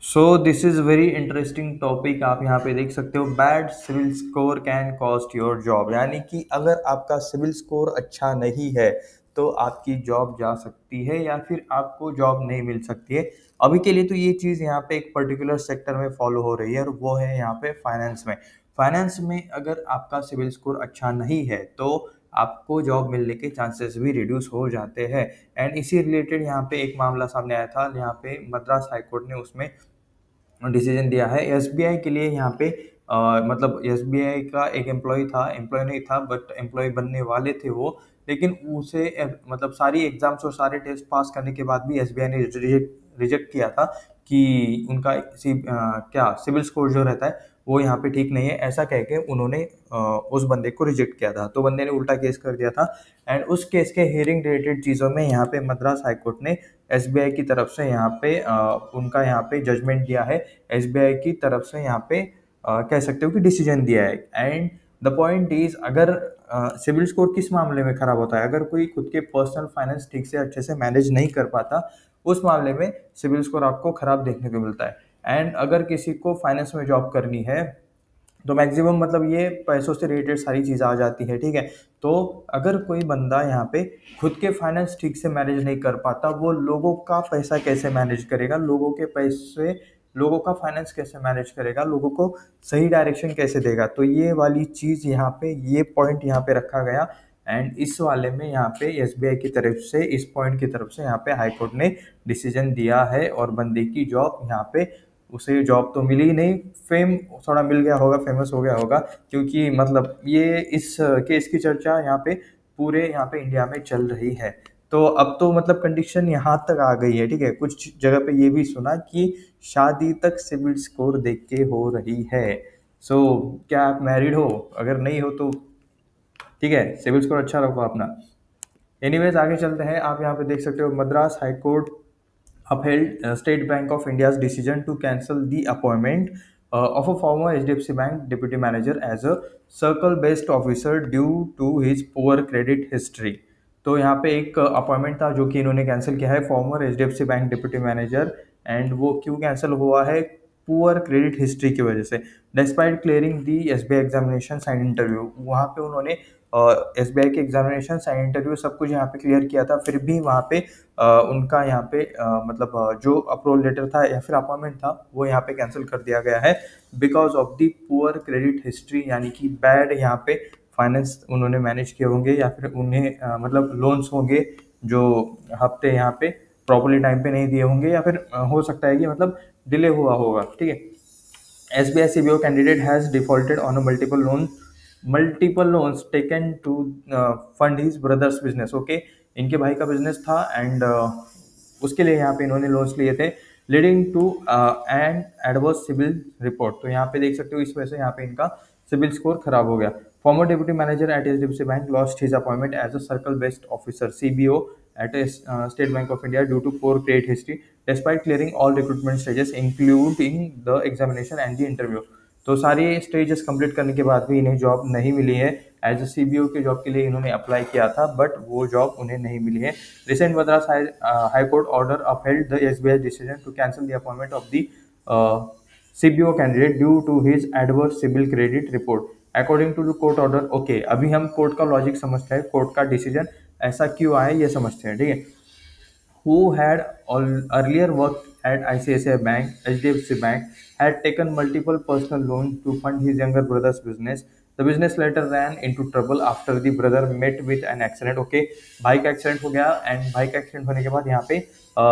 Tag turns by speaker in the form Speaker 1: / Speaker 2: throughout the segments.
Speaker 1: So this is very interesting topic. आप यहाँ पे देख सकते हो, bad CIBIL score can cost your job. यानी कि अगर आपका सिविल स्कोर अच्छा नहीं है तो आपकी जॉब जा सकती है या फिर आपको जॉब नहीं मिल सकती है। अभी के लिए तो ये चीज़ यहाँ पे एक पर्टिकुलर सेक्टर में फॉलो हो रही है और वो है यहाँ पे फाइनेंस में। फाइनेंस में अगर आपका सिविल स्कोर अच्छा नहीं है तो आपको जॉब मिलने के चांसेस भी रिड्यूस हो जाते हैं। एंड इसी रिलेटेड यहाँ पे एक मामला सामने आया था, यहाँ पे मद्रास हाई कोर्ट ने उसमें डिसीजन दिया है एसबीआई के लिए। यहाँ पे मतलब एसबीआई का एक एम्प्लॉय था, एम्प्लॉय नहीं था बट एम्प्लॉय बनने वाले थे वो। लेकिन उसे मतलब सारी एग्जाम्स और सारे टेस्ट पास करने के बाद भी एसबीआई ने रिजेक्ट किया था कि उनका क्या सिविल स्कोर जो रहता है वो यहाँ पे ठीक नहीं है, ऐसा कह के उन्होंने उस बंदे को रिजेक्ट किया था। तो बंदे ने उल्टा केस कर दिया था एंड उस केस के हेयरिंग रिलेटेड चीज़ों में यहाँ पे मद्रास हाई कोर्ट ने एसबीआई की तरफ से यहाँ पे उनका यहाँ पे जजमेंट दिया है। एसबीआई की तरफ से यहाँ पे कह सकते हो कि डिसीजन दिया है। एंड द पॉइंट इज, अगर सिविल स्कोर किस मामले में खराब होता है, अगर कोई खुद के पर्सनल फाइनेंस ठीक से अच्छे से मैनेज नहीं कर पाता, उस मामले में सिविल स्कोर आपको खराब देखने को मिलता है। एंड अगर किसी को फाइनेंस में जॉब करनी है तो मैक्सिमम मतलब ये पैसों से रिलेटेड सारी चीज़ आ जाती है, ठीक है। तो अगर कोई बंदा यहाँ पे खुद के फाइनेंस ठीक से मैनेज नहीं कर पाता, वो लोगों का पैसा कैसे मैनेज करेगा, लोगों के पैसे, लोगों का फाइनेंस कैसे मैनेज करेगा, लोगों को सही डायरेक्शन कैसे देगा। तो ये वाली चीज़ यहाँ पे, ये पॉइंट यहाँ पे रखा गया। एंड इस वाले में यहाँ पे एसबीआई की तरफ से, इस पॉइंट की तरफ से यहाँ पे हाई कोर्ट ने डिसीजन दिया है और बंदे की जॉब यहाँ पे, उसे जॉब तो मिली ही नहीं, फेम थोड़ा मिल गया होगा, फेमस हो गया होगा। क्योंकि मतलब ये इस केस की चर्चा यहाँ पे पूरे यहाँ पे इंडिया में चल रही है। तो अब तो मतलब कंडीशन यहाँ तक आ गई है, ठीक है। कुछ जगह पे ये भी सुना कि शादी तक सिविल स्कोर देख के हो रही है। सो क्या आप मैरिड हो? अगर नहीं हो तो ठीक है, सिविल स्कोर अच्छा रखो अपना। एनीवेज आगे चलते हैं। आप यहाँ पे देख सकते हो, Madras high court upheld State Bank of India's decision to cancel the appointment of a former HDFC Bank deputy manager as a circle-based officer due to his poor credit history। तो यहाँ पे एक अपॉइंटमेंट था जो कि इन्होंने कैंसिल किया है, farmer HDFC bank deputy manager. And वो क्यों कैंसिल हुआ है? पुअर क्रेडिट हिस्ट्री की वजह से। Despite clearing the SBI examination and interview, वहाँ पे उन्होंने एसबीआई के एग्जामिनेशन एंड इंटरव्यू सब कुछ यहाँ पे क्लियर किया था, फिर भी वहाँ पे उनका यहाँ पे मतलब जो अप्रूवल लेटर था या फिर अपॉइंटमेंट था वो यहाँ पे कैंसिल कर दिया गया है because of the poor credit history. यानी कि बैड यहाँ पे फाइनेंस उन्होंने मैनेज किए होंगे या फिर उन्हें मतलब लोन्स होंगे जो हफ्ते यहाँ पे प्रॉपरली टाइम पे नहीं दिए होंगे, या फिर हो सकता है कि मतलब डिले हुआ होगा, ठीक है। SBI CBO candidate has defaulted on a multiple loans taken to fund his brother's business। Okay, इनके भाई का बिजनेस था एंड उसके लिए यहाँ पे इन्होंने लोन्स लिए थे, leading to an adverse CIBIL report. तो यहाँ पे देख सकते हो इस वजह से यहाँ पे इनका सिविल स्कोर खराब हो गया। Former deputy manager at HDFC bank lost his appointment as a circle based officer CBO at a State Bank of India due to poor credit history despite clearing all recruitment stages including the examination and the interview। तो सारी stages complete करने के बाद भी इन्हें job नहीं मिली है। एज अ सीबीओ के जॉब के लिए इन्होंने अप्लाई किया था बट वो जॉब उन्हें नहीं मिली है। Recent Madras high court order upheld the SBI decision to cancel the appointment of the CBO candidate due to his adverse CIBIL credit report according to the court order. Okay, अभी हम court का logic समझते हैं, court का decision ऐसा क्यों आया ये समझते हैं, ठीक है। Who had earlier worked at ICICI Bank, HDFC Bank, had taken multiple personal loans to fund his younger brother's business। The business later ran into trouble after the brother met with an accident। Okay, भाई का accident हो गया and भाई का accident होने के बाद यहाँ पे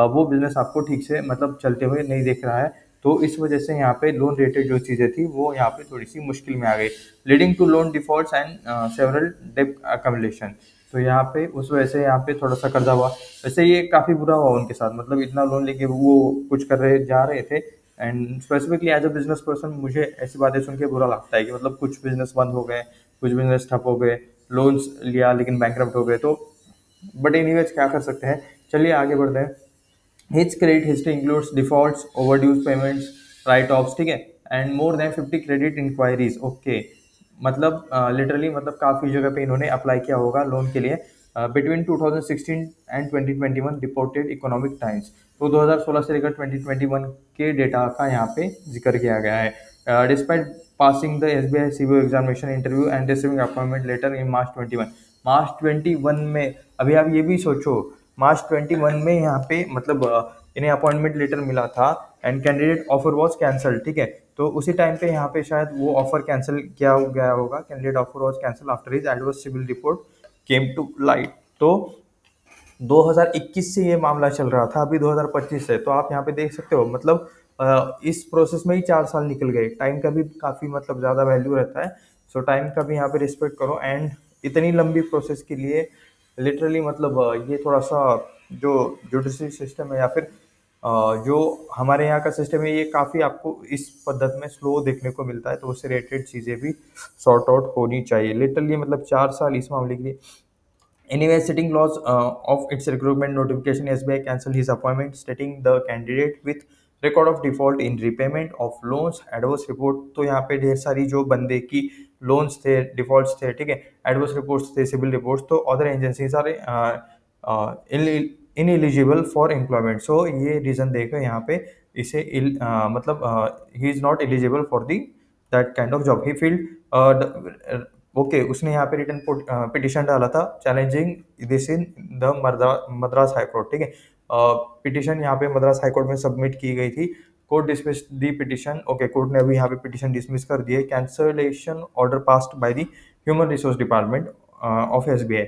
Speaker 1: वो बिजनेस आपको ठीक से मतलब चलते हुए नहीं देख रहा है। तो इस वजह से यहाँ पे लोन रिलेटेड जो चीज़ें थी वो यहाँ पे थोड़ी सी मुश्किल में आ गई, leading to loan defaults and several डेब्ट अकमलेशन। तो यहाँ पे उस वजह से यहाँ पे थोड़ा सा कर्जा हुआ। वैसे ये काफ़ी बुरा हुआ उनके साथ, मतलब इतना लोन लेके वो कुछ कर रहे जा रहे थे। And specifically as a business person मुझे ऐसी बातें सुन के बुरा लगता है कि मतलब कुछ बिजनेस बंद हो गए, कुछ बिजनेस ठप हो गए, लोन्स लिया लेकिन बैंकरप्ट हो गए। तो बट एनीवेज क्या कर सकते हैं, चलिए आगे बढ़ते हैं। His credit history includes defaults, overdues payments, write offs, ठीक है, and more than 50 credit inquiries. Okay, मतलब लिटरली मतलब काफ़ी जगह पे इन्होंने अप्लाई किया होगा लोन के लिए। Between 2016 and 2021 reported economic times. तो 2016 से लेकर 2021 के डेटा का यहाँ पे जिक्र किया गया है। Despite passing the SBI CBO examination interview and receiving appointment letter in March 21। March 21 में, अभी आप ये भी सोचो, मार्च 21 में यहाँ पे मतलब इन्हें अपॉइंटमेंट लेटर मिला था and candidate offer was cancel, ठीक है। तो उसी टाइम पे यहाँ पे शायद वो ऑफर कैंसिल किया गया होगा। Candidate offer was cancel after his adverse CIBIL report came to light. तो 2021 से ये मामला चल रहा था, अभी 2025 से। तो आप यहाँ पे देख सकते हो मतलब इस प्रोसेस में ही 4 साल निकल गए। टाइम का भी काफ़ी मतलब ज़्यादा वैल्यू रहता है। सो टाइम का भी यहाँ पे रिस्पेक्ट करो। एंड इतनी लंबी प्रोसेस के लिए लिटरली मतलब ये थोड़ा सा जो जुडिशरी सिस्टम है या फिर जो हमारे यहाँ का सिस्टम है, ये काफ़ी आपको इस पद्धति में स्लो देखने को मिलता है। तो उससे रिलेटेड चीज़ें भी सॉर्ट आउट होनी चाहिए। लिटरली मतलब 4 साल इस मामले के लिए। Anyway, sitting clause of its recruitment notification, SBI cancelled his appointment, stating the candidate with record of default in repayment of loans, adverse report। तो यहाँ पे ढेर सारी जो बंदे की लोन्स थे, डिफॉल्ट्स थे, ठीक है, एडवर्स रिपोर्ट्स थे, सिविल रिपोर्ट्स। तो other agencies are ineligible for employment. So ये रीजन देकर यहाँ पे इसे मतलब he is not eligible for the that kind of job. He filed okay, उसने यहाँ पे रिटर्न पिटिशन डाला था challenging this in the Madras high court, ठीक है। पिटिशन यहाँ पे मद्रास हाई कोर्ट में सबमिट की गई थी। Court dismiss the petition. Okay, court ने अभी यहाँ पे पिटिशन डिसमिस कर दी है। Cancellation order passed by the human resource department of SBI.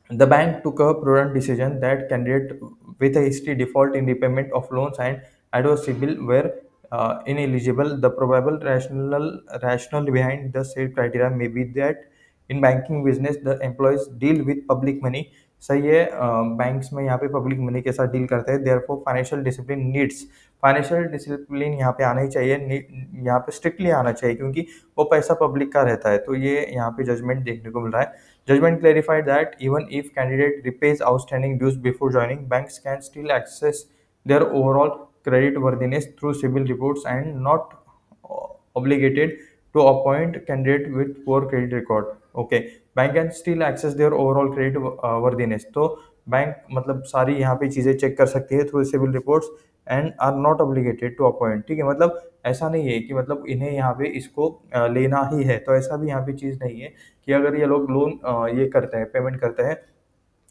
Speaker 1: The bank took a prudent decision that candidate with a history default in repayment of loans and adverse CIBIL were ineligible. The probable rationale behind the said criteria may be that in banking business the employees deal with public money। सही है, banks में यहाँ पे public money के साथ deal करते हैं। Therefore financial discipline needs, financial discipline यहाँ पे आना ही चाहिए, यहाँ पे स्ट्रिक्टली आना चाहिए क्योंकि वो पैसा पब्लिक का रहता है। तो ये यहाँ पे जजमेंट देखने को मिल रहा है। Judgment clarified that even if candidate repays outstanding dues before joining, banks can still access their overall credit worthiness through CIBIL reports and not obligated to appoint candidate with poor credit record। Okay, bank can still access their overall credit worthiness। तो bank मतलब सारी यहाँ पे चीज़ें check कर सकती है through CIBIL reports and are not obligated to appoint, ठीक है। मतलब ऐसा नहीं है कि मतलब इन्हें यहाँ पे इसको लेना ही है। तो ऐसा भी यहाँ पे चीज़ नहीं है कि अगर ये लोग लोन ये करते हैं, पेमेंट करते हैं,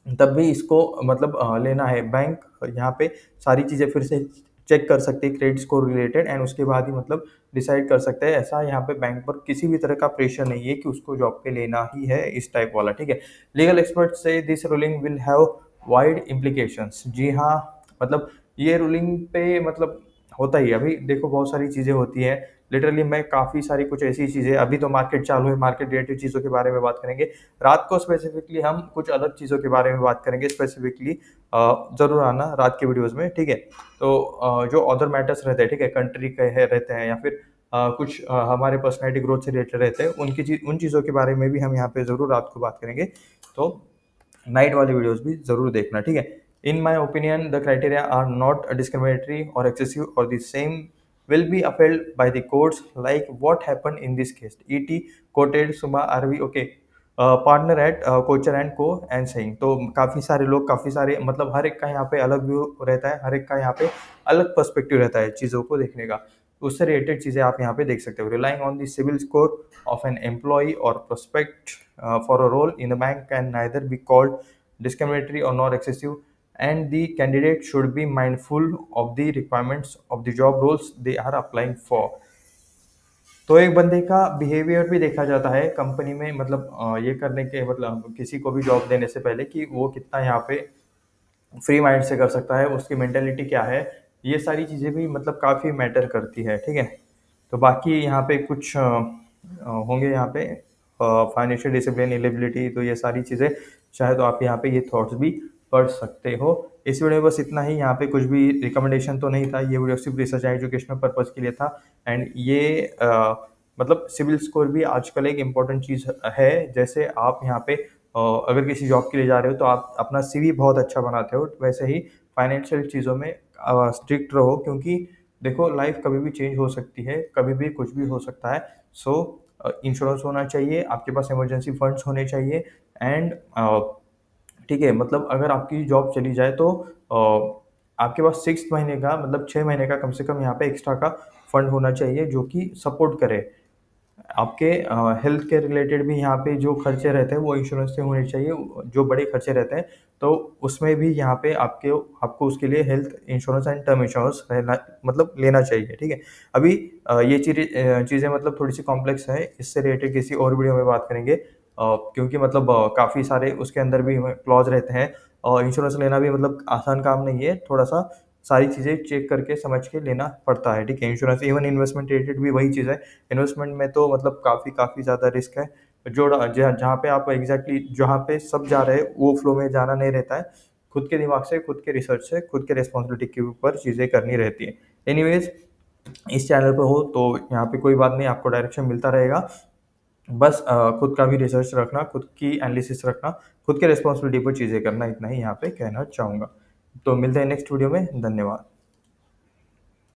Speaker 1: तब भी इसको मतलब लेना है। बैंक यहाँ पे सारी चीज़ें फिर से चेक कर सकते हैं क्रेडिट स्कोर रिलेटेड एंड उसके बाद ही मतलब डिसाइड कर सकते हैं। ऐसा यहाँ पे बैंक पर किसी भी तरह का प्रेशर नहीं है कि उसको जॉब पे लेना ही है, इस टाइप वाला, ठीक है। लीगल एक्सपर्ट से this ruling will have wide implications. जी हाँ, मतलब ये रूलिंग पे मतलब होता ही है। अभी देखो बहुत सारी चीज़ें होती हैं। लिटरली मैं काफ़ी सारी कुछ ऐसी चीज़ें, अभी तो मार्केट चालू है, मार्केट रिलेटेड चीज़ों के बारे में बात करेंगे। रात को स्पेसिफिकली हम कुछ अलग चीज़ों के बारे में बात करेंगे स्पेसिफिकली। ज़रूर आना रात के वीडियोज़ में, ठीक है। तो जो अदर मैटर्स रहते हैं, ठीक है, कंट्री के रहते हैं या फिर कुछ हमारे पर्सनैलिटी ग्रोथ से रिलेटेड रहते हैं, उन चीज़ों के बारे में भी हम यहाँ पे ज़रूर रात को बात करेंगे। तो नाइट वाले वीडियोज़ भी ज़रूर देखना, ठीक है। In my opinion, the criteria are not discriminatory or excessive or the same will be upheld by the courts like what happened in this case। ET quoted Suma RV, okay, partner at Kochhar and co and सही। तो काफ़ी सारे लोग, काफ़ी सारे मतलब हर एक का यहाँ पे अलग व्यू रहता है, हर एक का यहाँ पे अलग पर्सपेक्टिव रहता है चीज़ों को देखने का। उससे रिलेटेड चीज़ें आप यहाँ पे देख सकते हो। Relying on the CIBIL score of an employee और prospect for a role in the bank can neither be called discriminatory or nor excessive, and the candidate should be mindful of the requirements of the job roles they are applying for। तो एक बंदे का behaviour भी देखा जाता है company में, मतलब ये करने के मतलब किसी को भी जॉब देने से पहले कि वो कितना यहाँ पे फ्री माइंड से कर सकता है, उसकी मेंटेलिटी क्या है, ये सारी चीज़ें भी मतलब काफ़ी मैटर करती है, ठीक है। तो बाकी यहाँ पे कुछ होंगे यहाँ पे फाइनेंशियल डिसिप्लिन, एलिजिबिलिटी, तो ये सारी चीज़ें चाहे तो आप यहाँ पे ये थॉट्स भी पढ़ सकते हो। इस वीडियो में बस इतना ही। यहाँ पे कुछ भी रिकमेंडेशन तो नहीं था, ये वीडियो सिर्फ रिसर्च एजुकेशनल पर्पज़ के लिए था। एंड ये मतलब सिविल स्कोर भी आजकल एक इम्पॉर्टेंट चीज़ है। जैसे आप यहाँ पे अगर किसी जॉब के लिए जा रहे हो तो आप अपना सीवी बहुत अच्छा बनाते हो, वैसे ही फाइनेंशियल चीज़ों में स्ट्रिक्ट रहो, क्योंकि देखो लाइफ कभी भी चेंज हो सकती है, कभी भी कुछ भी हो सकता है। सो इंश्योरेंस होना चाहिए, आपके पास इमरजेंसी फंड्स होने चाहिए एंड ठीक है? मतलब अगर आपकी जॉब चली जाए तो आपके पास 6 महीने का मतलब 6 महीने का कम से कम यहाँ पे एक्स्ट्रा का फंड होना चाहिए जो कि सपोर्ट करे। आपके हेल्थ के रिलेटेड भी यहाँ पे जो खर्चे रहते हैं वो इंश्योरेंस से होने चाहिए। जो बड़े खर्चे रहते हैं तो उसमें भी यहाँ पे आपको उसके लिए health insurance and term insurance रहना मतलब लेना चाहिए, ठीक है? अभी ये चीज़ें मतलब थोड़ी-सी कॉम्प्लेक्स है, इससे रिलेटेड किसी और वीडियो में बात करेंगे। क्योंकि मतलब काफ़ी सारे उसके अंदर भी क्लॉज़ रहते हैं और इंश्योरेंस लेना भी मतलब आसान काम नहीं है, थोड़ा-सा सारी चीज़ें चेक करके समझ के लेना पड़ता है, ठीक है? इंश्योरेंस इवन इन्वेस्टमेंट रिलेटेड भी वही चीज़ है। इन्वेस्टमेंट में तो मतलब काफ़ी ज़्यादा रिस्क है। जो जहाँ पे आप एग्ज़ैक्टली जहाँ पे सब जा रहे हैं, वो फ्लो में जाना नहीं रहता है। खुद के दिमाग से, खुद के रिसर्च से, खुद के रिस्पॉन्सिबिलिटी के ऊपर चीज़ें करनी रहती हैं। एनीवेज़ इस चैनल पे हो तो यहाँ पे कोई बात नहीं, आपको डायरेक्शन मिलता रहेगा। बस खुद का भी रिसर्च रखना, खुद की एनालिसिस रखना, खुद के रिस्पॉन्सिबिलिटी पर चीज़ें करना, इतना ही यहाँ पे कहना चाहूँगा। तो मिलते हैं नेक्स्ट वीडियो में, धन्यवाद।